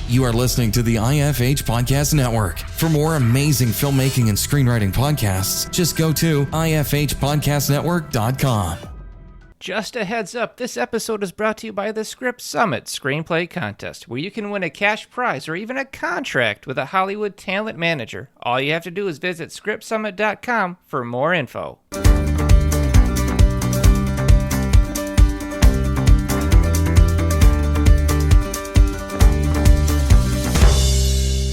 You are listening to the IFH Podcast Network. For more amazing filmmaking and screenwriting podcasts, just go to ifhpodcastnetwork.com. Just a heads up, this episode is brought to you by the Script Summit Screenplay Contest, where you can win a cash prize or even a contract with a Hollywood talent manager. All you have to do is visit scriptsummit.com for more info.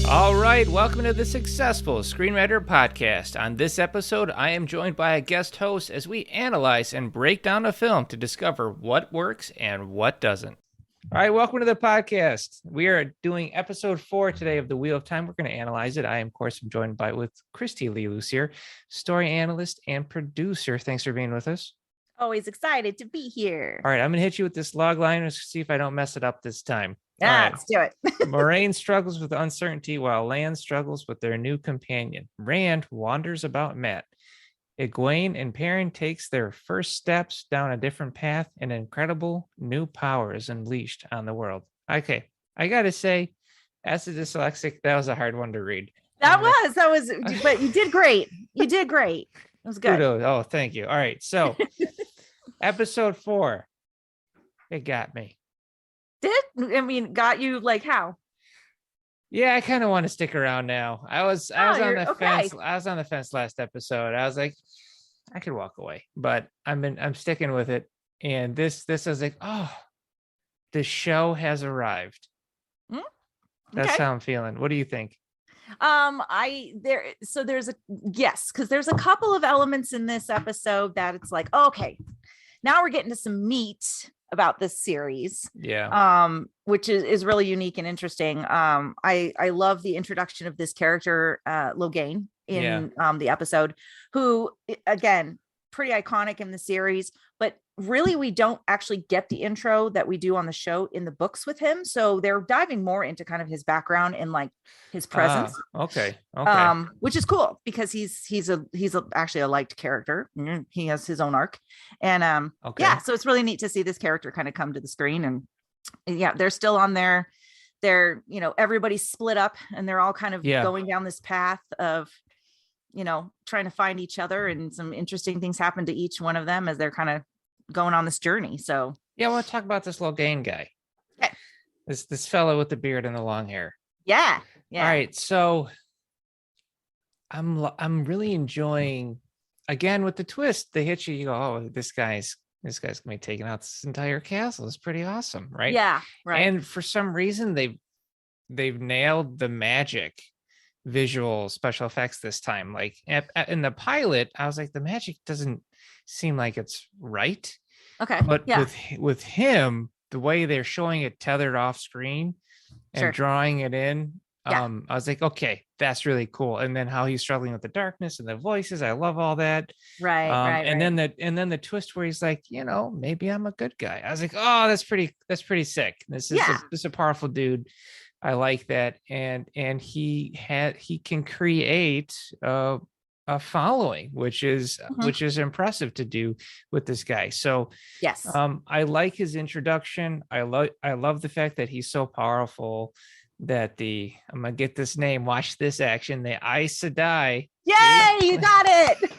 All right, welcome to the Successful Screenwriter Podcast. On this episode, I am joined by a guest host as we analyze and break down a film to discover what works and what doesn't. All right, welcome to the podcast. We are doing episode 4 today of The Wheel of Time. We're going to analyze it. I am, of course, joined with Kristy Leigh Lussier, story analyst and producer. Thanks for being with us. Always excited to be here. All right, I'm going to hit you with this log line and see if I don't mess it up this time. Yeah, let's do it. Moiraine struggles with uncertainty while Lan struggles with their new companion. Rand wanders about Matt. Egwene and Perrin takes their first steps down a different path, and incredible new power is unleashed on the world. Okay, I got to say, as a dyslexic, that was a hard one to read. That was, but you did great. You did great. It was good. Kudos. Oh, thank you. All right, so episode 4, it got me. Got you like how? Yeah, I kind of want to stick around now. I was on the fence. Okay. I was on the fence last episode. I was like, I could walk away, but I'm sticking with it. And this is like, oh, the show has arrived. That's how I'm feeling. What do you think? There's a couple of elements in this episode that it's like, okay, now we're getting to some meat about this series, which is really unique and interesting. I love the introduction of this character, Logline, in the episode, who again pretty iconic in the series, but really we don't actually get the intro that we do on the show in the books with him, so they're diving more into kind of his background and like his presence. Okay. Which is cool because he's actually a liked character. He has his own arc, and so it's really neat to see this character kind of come to the screen. And they're still on they're everybody's split up and they're all kind of going down this path of trying to find each other, and some interesting things happen to each one of them as they're kind of going on this journey. So I want to talk about this Logline guy. Okay. This fellow with the beard and the long hair. Yeah. All right, so I'm really enjoying, again with the twist. They hit you. You go, oh, this guy's gonna be taking out this entire castle. It's pretty awesome, right? Yeah, right. And for some reason, they've nailed the magic visual special effects this time. Like in the pilot, I was like, the magic doesn't seem like it's right. Okay, but with him, the way they're showing it tethered off screen and drawing it in, I was like, okay, that's really cool. And then how he's struggling with the darkness and the voices, I love all that. Right. And then the twist where he's like, maybe I'm a good guy. I was like, oh, that's pretty sick. This is a powerful dude. I like that. And he can create a following, which is impressive to do with this guy. So yes, I like his introduction. I love the fact that he's so powerful that I'm gonna get this name, watch this action, the Aes Sedai. Yay, you got it.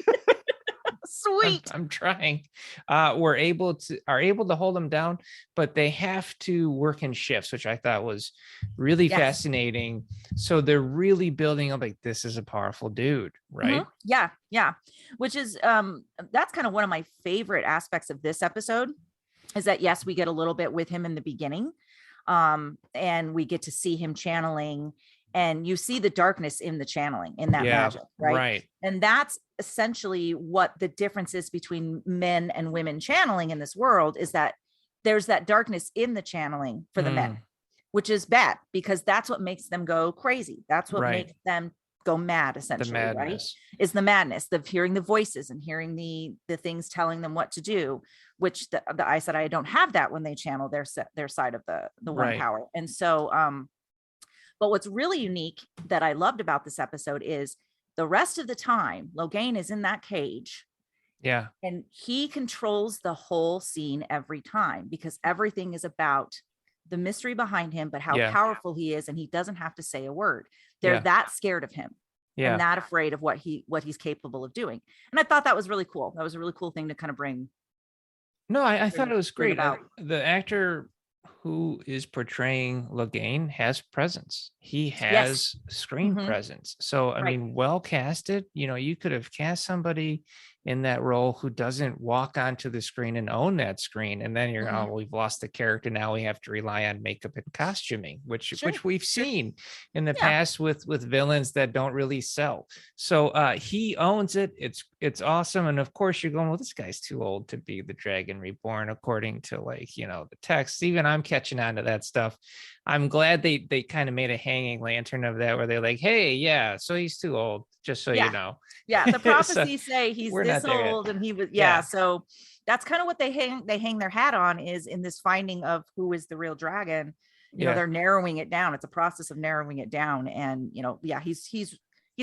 Sweet. I'm trying. Are able to hold them down, but they have to work in shifts, which I thought was really fascinating. So they're really building up like, this is a powerful dude, right? Mm-hmm. Yeah. Which is that's kind of one of my favorite aspects of this episode, is that yes, we get a little bit with him in the beginning, and we get to see him channeling. And you see the darkness in the channeling, in that magic, right? And that's essentially what the difference is between men and women channeling in this world, is that there's that darkness in the channeling for the men, which is bad because that's what makes them go crazy. That's what makes them go mad, essentially, right? Is the madness of hearing the voices and hearing the things telling them what to do, which the Aes Sedai don't have that when they channel their side of the one power. And so, but what's really unique that I loved about this episode is the rest of the time, Logline is in that cage. Yeah. And he controls the whole scene every time, because everything is about the mystery behind him, but how Yeah. powerful he is, and he doesn't have to say a word. They're Yeah. that scared of him and that afraid of what he's capable of doing. And I thought that was really cool. That was a really cool thing to kind of bring. No, I thought it was bring great. about. The actor who is portraying Logline has presence. He Yes. has screen Mhm. presence. So, I Right. mean, well casted. You know, you could have cast somebody in that role who doesn't walk onto the screen and own that screen. And then you're, Mhm. oh, we've lost the character. Now we have to rely on makeup and costuming, which Sure. we've Sure. seen in the Yeah. past with villains that don't really sell. So he owns it. It's awesome. And of course you're going, well, this guy's too old to be the Dragon Reborn, according to, like, you know, the text. Even I'm catching on to that stuff. I'm glad they kind of made a hanging lantern of that, where they're like, hey, yeah, so he's too old, just so Yeah. you know. Yeah, the So prophecies say he's we're this not there yet. old, and he was Yeah. so that's kind of what they hang their hat on, is in this finding of who is the real dragon. You know, they're narrowing it down. It's a process of narrowing it down, and you know, yeah, he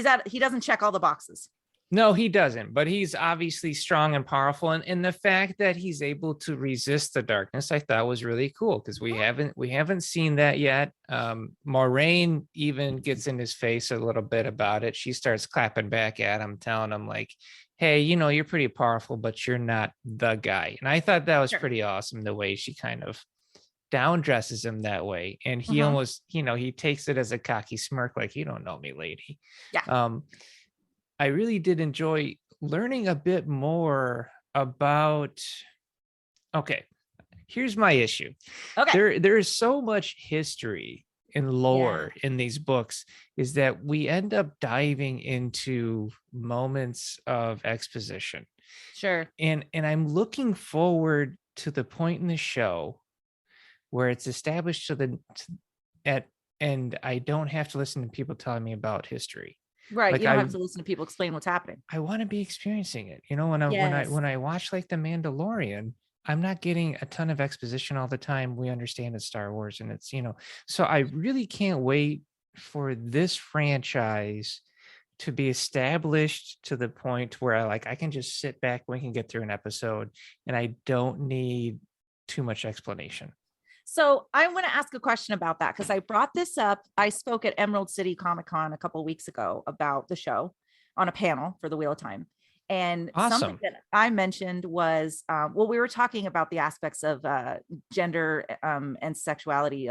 doesn't check all the boxes. No, he doesn't, but he's obviously strong and powerful. And the fact that he's able to resist the darkness, I thought was really cool, because we haven't seen that yet. Moiraine even gets in his face a little bit about it. She starts clapping back at him, telling him, like, hey, you know, you're pretty powerful, but you're not the guy. And I thought that was Sure. pretty awesome, the way she kind of down dresses him that way. And he Mhm. almost, you know, he takes it as a cocky smirk, like, you don't know me, lady. Yeah. I really did enjoy learning a bit more about. Okay, here's my issue. Okay. There is so much history and lore in these books, is that we end up diving into moments of exposition. Sure. And I'm looking forward to the point in the show where it's established and I don't have to listen to people telling me about history. Right. Like, You don't have to listen to people explain what's happening. I want to be experiencing it. You know, when Yes. I watch like The Mandalorian, I'm not getting a ton of exposition all the time. We understand it's Star Wars, and it's, you know, so I really can't wait for this franchise to be established to the point where I can just sit back, we can get through an episode, and I don't need too much explanation. So I want to ask a question about that, because I brought this up. I spoke at Emerald City Comic Con a couple of weeks ago about the show on a panel for the Wheel of Time. And Awesome. something that I mentioned was, well, we were talking about the aspects of gender and sexuality,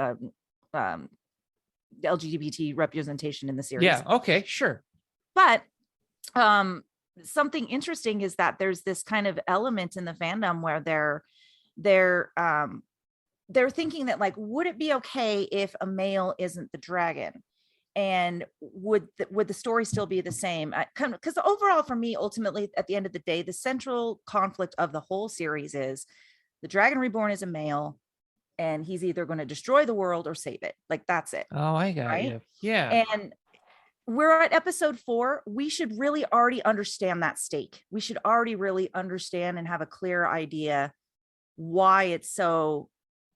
LGBT representation in the series. Yeah. Okay. Sure. But something interesting is that there's this kind of element in the fandom where they're thinking that, like, would it be okay if a male isn't the dragon? And would the story still be the same? Because overall, for me, ultimately, at the end of the day, the central conflict of the whole series is the Dragon Reborn is a male, and he's either going to destroy the world or save it. Like, that's it. Oh, I got Right? you. Yeah. And we're at episode 4. We should really already understand that stake. We should already really understand and have a clear idea why it's so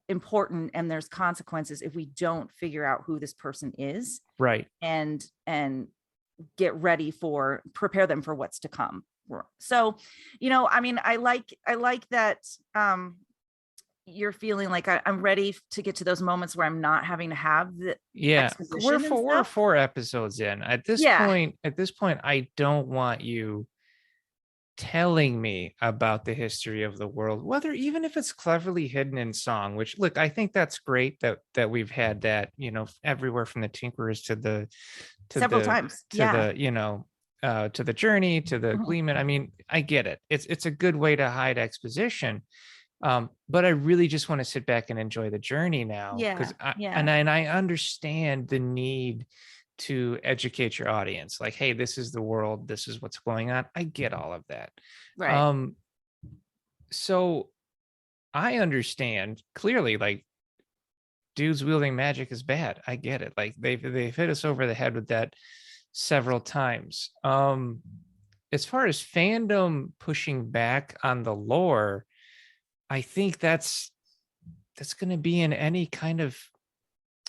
important, and there's consequences if we don't figure out who this person is, Right. and get ready prepare them for what's to come. So, you know, I mean, I like that you're feeling like I'm ready to get to those moments where I'm not having to have the exposition. We're 4 episodes in. At this point, I don't want you telling me about the history of the world, whether even if it's cleverly hidden in song, which, look, I think that's great that we've had that, you know, everywhere from the Tinkerers to several times the, you know, to the Journey, to the Gleeman. I mean, I get it. It's a good way to hide exposition. But I really just want to sit back and enjoy the journey now. And I understand the need to educate your audience. Like, hey, this is the world, this is what's going on. I get all of that. Right. So I understand clearly, like, dudes wielding magic is bad. I get it. Like, they've hit us over the head with that several times. As far as fandom pushing back on the lore, I think that's going to be in any kind of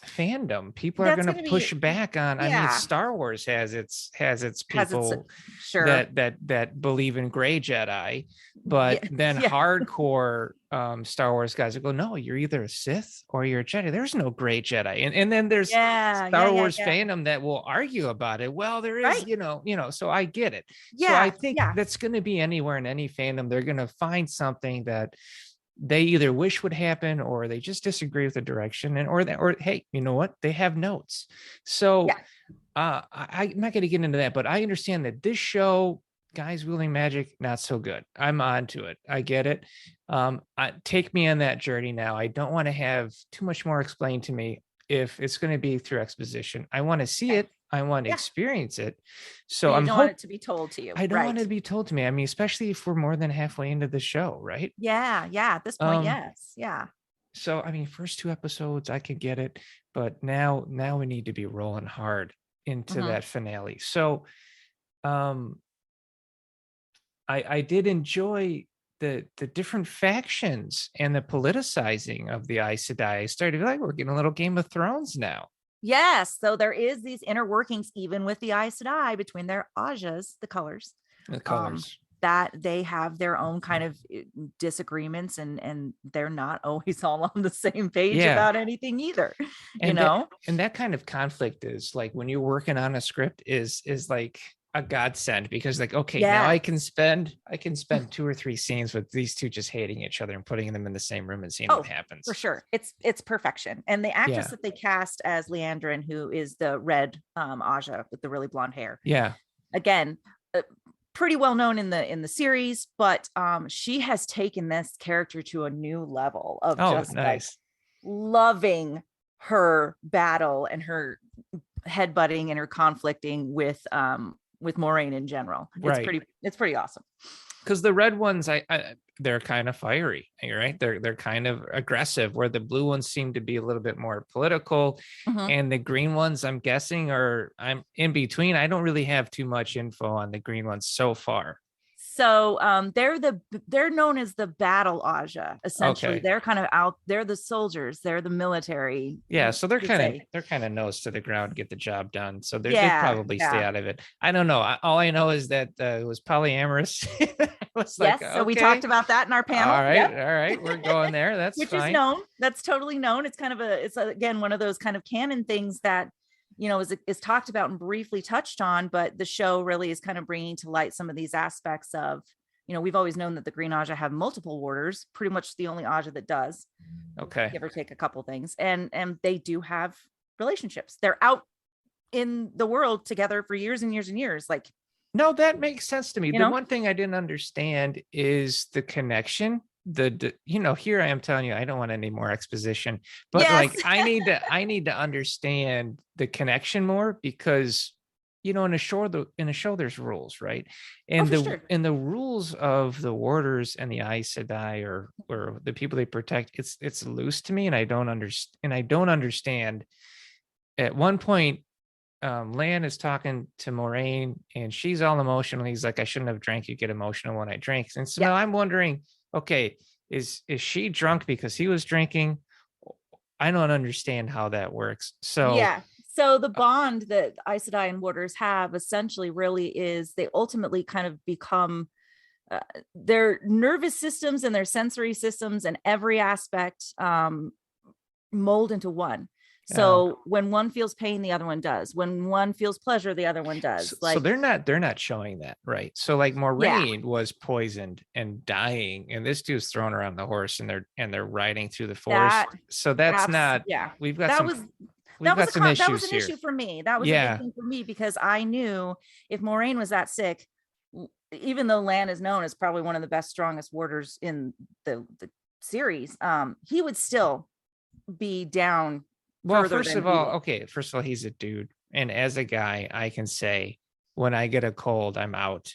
fandom. People are going to push back on. I mean, Star Wars has its people that believe in gray Jedi, but then hardcore Star Wars guys will go, no, you're either a Sith or you're a Jedi. There's no gray Jedi. And then there's Star Wars fandom that will argue about it. Well, there is, so I get it. So I think that's going to be anywhere in any fandom. They're going to find something that they either wish would happen or they just disagree with the direction, or hey, you know what, they have notes. So I'm not going to get into that, but I understand that this show, guys wielding magic, not so good. I'm on to it. I get it. Take me on that journey now. I don't want to have too much more explained to me. If it's going to be through exposition, I want to see it. I want to experience it. So I don't want it to be told to you. I don't want it to be told to me. I mean, especially if we're more than halfway into the show, right? Yeah. At this point, yes. Yeah. So I mean, first 2 episodes, I could get it, but now we need to be rolling hard into that finale. So, I did enjoy the different factions and the politicizing of the Aes Sedai. I started like, we're getting a little Game of Thrones now. Yes. So there is these inner workings, even with the Aes Sedai, between their Ajas, the colors, that they have their own kind of disagreements, and they're not always all on the same page about anything either. And that kind of conflict is like, when you're working on a script, is like a godsend, because like, okay, now I can spend 2 or 3 scenes with these two just hating each other and putting them in the same room and seeing what happens. For sure. It's perfection. And the actress that they cast as Leandrin, who is the red Aja with the really blonde hair. Yeah. Again, pretty well known in the series, but she has taken this character to a new level of like loving her battle and her headbutting and her conflicting with Moiraine in general. It's pretty awesome. Because the red ones, they're kind of fiery, right? They're kind of aggressive, where the blue ones seem to be a little bit more political, and the green ones, I'm guessing, I'm in between. I don't really have too much info on the green ones so far. So they're known as the battle Aja. Essentially, they're kind of out. They're the soldiers. They're the military. Yeah, so they're kind of nose to the ground, get the job done. So they probably stay out of it. I don't know. All I know is that it was polyamorous. So we talked about that in our panel. All right, we're going there. That's which is known. That's totally known. It's kind of again one of those kind of canon things that is talked about and briefly touched on, but the show really is kind of bringing to light some of these aspects of, we've always known that the Green Aja have multiple warders, pretty much the only Aja that does. Okay. Give or take a couple things. And they do have relationships. They're out in the world together for years and years and years. Like, no, that makes sense to me. The one thing I didn't understand is the connection. Here I am telling you, I don't want any more exposition, but like I need to understand the connection more, because in a show there's rules, right? And the rules of the warders and the Aes Sedai, or the people they protect, it's loose to me, and I don't understand. At one point, Lan is talking to Moiraine, and she's all emotional. He's like, I shouldn't have drank. You get emotional when I drink. And so now I'm wondering, okay, is she drunk because he was drinking? I don't understand how that works. So the bond that Aes Sedai and warders have essentially really is they ultimately kind of become their nervous systems and their sensory systems and every aspect mold into one. So when one feels pain, the other one does. When one feels pleasure, the other one does. So they're not showing that, right? So like Moiraine was poisoned and dying, and this dude's thrown around the horse, and they're riding through the forest. So that's not. Yeah, we've got that was an issue for me. That was a big thing for me, because I knew if Moiraine was that sick, even though Lan is known as probably one of the best, strongest warders in the series, he would still be down. Well, first of all, he's a dude. And as a guy, I can say, when I get a cold, I'm out.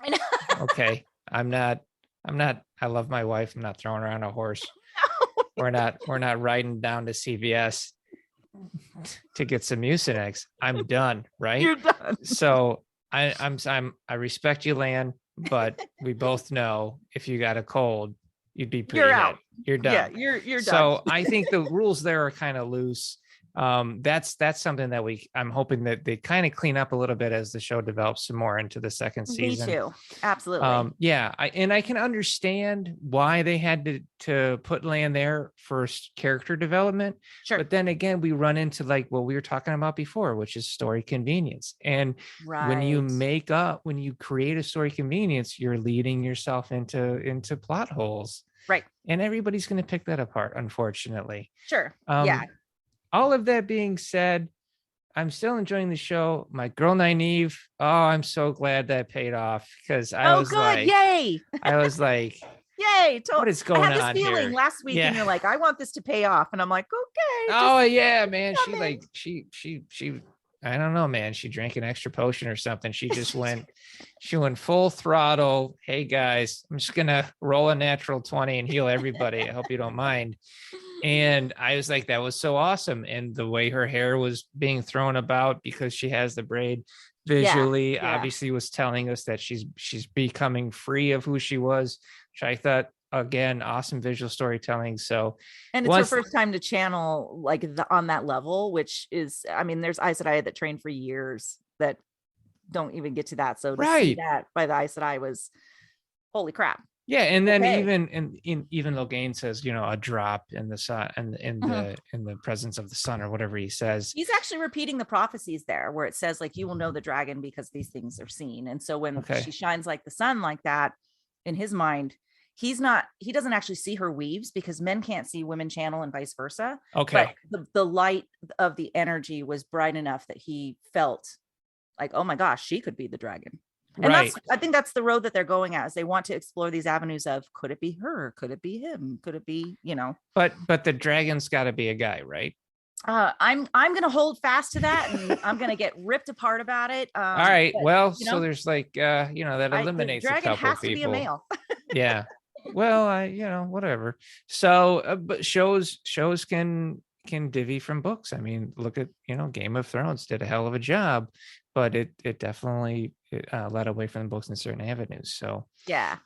I know. Okay. I'm not, I love my wife. I'm not throwing her on a horse. No. We're not riding down to CVS to get some Mucinex. I'm done. Right. You're done. So I respect you, Lan, but we both know if you got a cold, you'd be pretty you're done. Yeah, you're done. So I think the rules there are kind of loose. That's something that I'm hoping that they kind of clean up a little bit as the show develops some more into the second season. Me too. Absolutely. Yeah, I can understand why they had to put Lan there for character development. Sure. But then again, we run into like what we were talking about before, which is story convenience. And when you create a story convenience, you're leading yourself into plot holes. Right. And everybody's going to pick that apart, unfortunately. Sure. All of that being said, I'm still enjoying the show. My girl Nynaeve, I'm so glad that paid off, because I was like, yay! I was like, yay! What is going on here? I had this feeling last week, and you're like, I want this to pay off, and I'm like, okay. Oh yeah, man. She I don't know, man. She drank an extra potion or something. She just went full throttle. Hey guys, I'm just gonna roll a natural 20 and heal everybody. I hope you don't mind. And I was like, that was so awesome. And the way her hair was being thrown about because she has the braid visually, obviously was telling us that she's becoming free of who she was, which I thought, again, awesome visual storytelling. So, and it's her first time to channel like on that level, which is, I mean, there's Aes Sedai that trained for years that don't even get to that. So to see that by the Aes Sedai was holy crap. Yeah, and then even Logline says, a drop in the sun and in the presence of the sun, or whatever he says. He's actually repeating the prophecies there, where it says like, you will know the dragon because these things are seen. And so when she shines like the sun like that, in his mind, he doesn't actually see her weaves, because men can't see women channel and vice versa. Okay. But the light of the energy was bright enough that he felt like, oh my gosh, she could be the dragon. And I think that's the road that they're going at, is they want to explore these avenues of, could it be her? Could it be him? Could it be, But the dragon's got to be a guy, right? I'm going to hold fast to that, and I'm going to get ripped apart about it. All right. But, so there's like, that eliminates the dragon a couple has people. To be a male. Yeah. Well, whatever. So, but shows can divvy from books. I mean, look at, Game of Thrones did a hell of a job, but it definitely led away from the books in certain avenues. So yeah.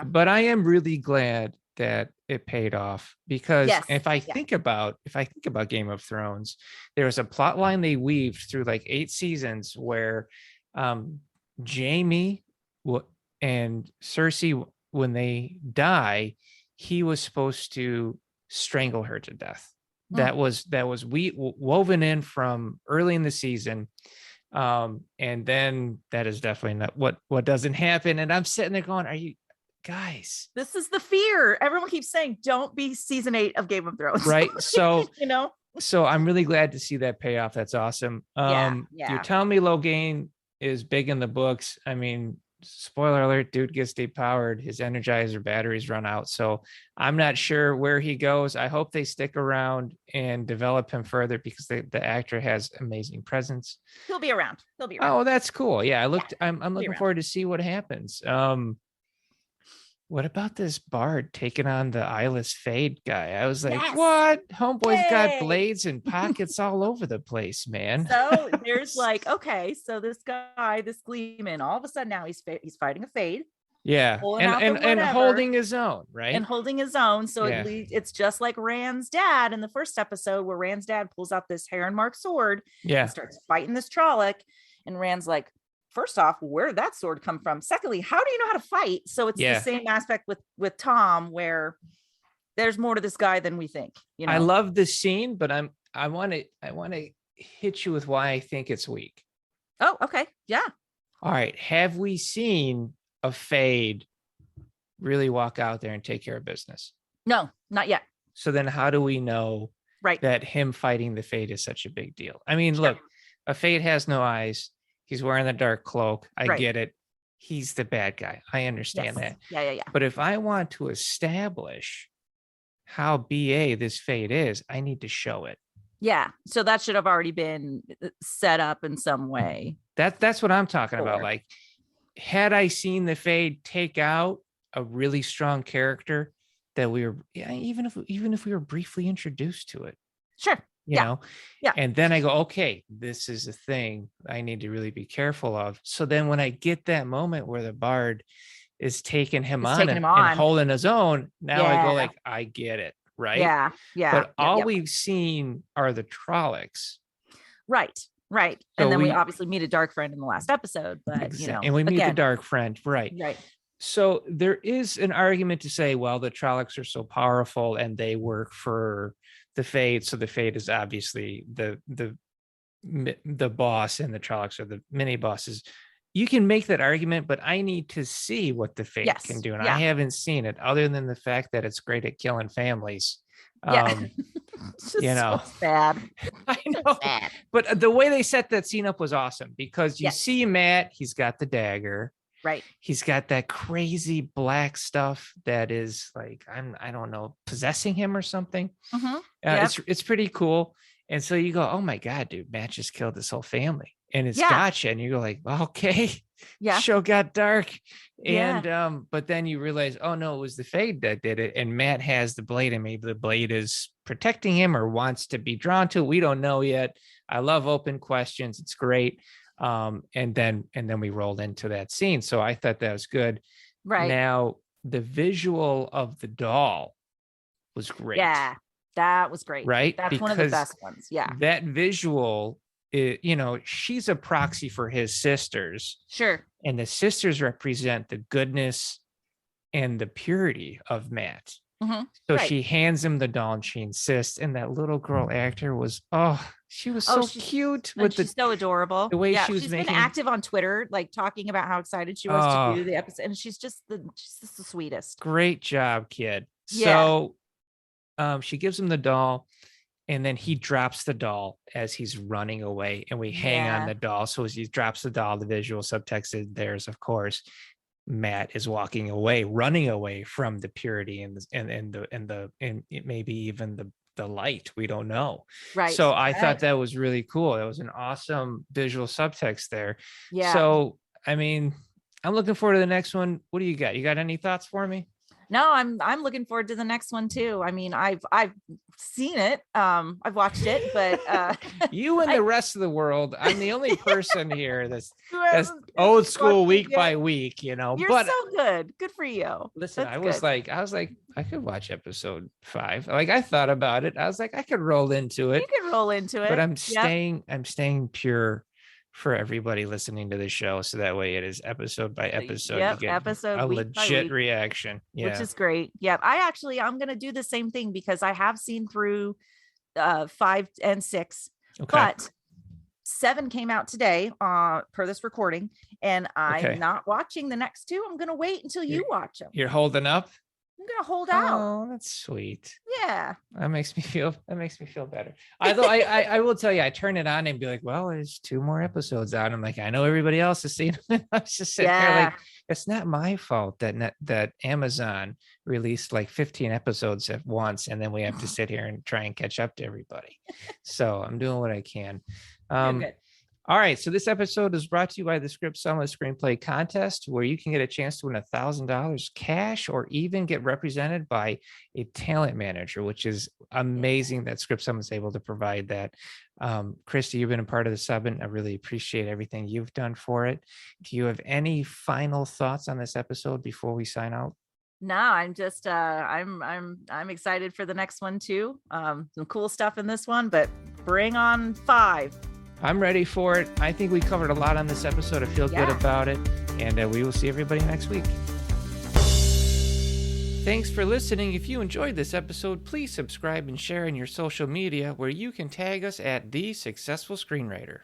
But I am really glad that it paid off, because if I think about Game of Thrones, there was a plot line they weaved through like 8 seasons where Jaime and Cersei, when they die, he was supposed to strangle her to death. That was woven in from early in the season. And then that is definitely not what doesn't happen. And I'm sitting there going, are you guys? This is the fear. Everyone keeps saying, don't be season 8 of Game of Thrones. Right. So, so I'm really glad to see that payoff. That's awesome. You're telling me Logline is big in the books. I mean, spoiler alert, dude gets depowered, his energizer batteries run out, so I'm not sure where he goes. I hope they stick around and develop him further, because the actor has amazing presence. He'll be around. Oh, that's cool. Yeah, I'm looking forward to see what happens. What about this bard taking on the eyeless Fade guy? I was like, what? Homeboy's got blades and pockets all over the place, man. So there's like, okay, so this guy, this Gleeman, all of a sudden now he's fighting a Fade. Yeah, and holding his own, right? And holding his own. So it's just like Rand's dad in the first episode, where Rand's dad pulls out this heron marked sword and starts fighting this Trolloc. And Rand's like, first off, where did that sword come from? Secondly, how do you know how to fight? So it's the same aspect with Tom, where there's more to this guy than we think. I love this scene, but I want to hit you with why I think it's weak. Oh, okay. Yeah. All right. Have we seen a Fade really walk out there and take care of business? No, not yet. So then how do we know that him fighting the Fade is such a big deal? I mean, look, a Fade has no eyes. He's wearing the dark cloak. I get it. He's the bad guy. I understand that. Yeah. But if I want to establish how BA this Fade is, I need to show it. Yeah. So that should have already been set up in some way. That's what I'm talking about. Like, had I seen the Fade take out a really strong character that we were, even if we were briefly introduced to it. Sure. You know, and then I go, okay, this is a thing I need to really be careful of. So then when I get that moment where the bard is taking him Is on, taking and, him on. and holding his own. Now I Yeah. go like, I get it, right? Yeah. But all Yep. we've seen are the Trollocs. Right. So And then we obviously meet a dark friend in the last episode, but and we meet the again, dark friend, right? Right. So there is an argument to say, well, the Trollocs are so powerful and they work for the Fade. So the Fade is obviously the boss, and the Trollocs are the mini bosses. You can make that argument, but I need to see what the Fade can do. And I haven't seen it, other than the fact that it's great at killing families. Yeah. It's just so sad. I know. Sad. But the way they set that scene up was awesome, because you see Matt, he's got the dagger. Right. He's got that crazy black stuff that is like, I don't know, possessing him or something. It's pretty cool. And so you go, oh my God, dude, Matt just killed this whole family. And it's gotcha. And you go like, well, okay. Yeah. Show got dark. And but then you realize, oh no, it was the Fade that did it. And Matt has the blade, and maybe the blade is protecting him or wants to be drawn to it. We don't know yet. I love open questions. It's great. And then we rolled into that scene. So I thought that was good. Right. Now the visual of the doll was great. Yeah, that was great. Right. That's one of the best ones. Yeah. That visual, she's a proxy for his sisters. Sure. And the sisters represent the goodness and the purity of Matt. So she hands him the doll, and she insists. And that little girl actor was, she was so cute. She's so adorable. The way she was she's making, been active on Twitter, like talking about how excited she was to do the episode. And she's just the sweetest. Great job, kid. Yeah. So she gives him the doll, and then he drops the doll as he's running away, and we hang on the doll. So as he drops the doll, the visual subtext is there's, of course, Matt is walking away, running away from the purity and maybe even the light. We don't know. Right. So I thought that was really cool. That was an awesome visual subtext there. Yeah. So, I mean, I'm looking forward to the next one. What do you got? You got any thoughts for me? No, I'm looking forward to the next one too. I mean, I've seen it. I've watched it, but you and the rest of the world, I'm the only person here that's old school week by week, You're but so good. Good for you. Listen, I was like, I could watch episode 5. Like, I thought about it. I was like, I could roll into it. You can roll into it. But I'm staying pure for everybody listening to the show, so that way it is episode by episode. You get episode a week legit reaction, which is great. Yeah, I'm gonna do the same thing, because I have seen through 5 and 6, but 7 came out today per this recording, and I'm not watching the next 2. I'm gonna wait until you watch them. You're holding up. I'm gonna hold out. Oh, that's sweet. Yeah. That makes me feel better. Although I will tell you, I turn it on and be like, well, there's 2 more episodes out. I'm like, I know everybody else has seen them. I was just sitting there like, it's not my fault that Amazon released like 15 episodes at once, and then we have to sit here and try and catch up to everybody. So I'm doing what I can. Good. All right. So this episode is brought to you by the Script Summit Screenplay Contest, where you can get a chance to win $1,000 cash, or even get represented by a talent manager, which is amazing that Script Summit is able to provide that. Kristy, you've been a part of the summit. I really appreciate everything you've done for it. Do you have any final thoughts on this episode before we sign out? No, I'm just I'm excited for the next one too. Some cool stuff in this one, but bring on 5. I'm ready for it. I think we covered a lot on this episode. I feel good about it. And we will see everybody next week. Thanks for listening. If you enjoyed this episode, please subscribe and share in your social media, where you can tag us at The Successful Screenwriter.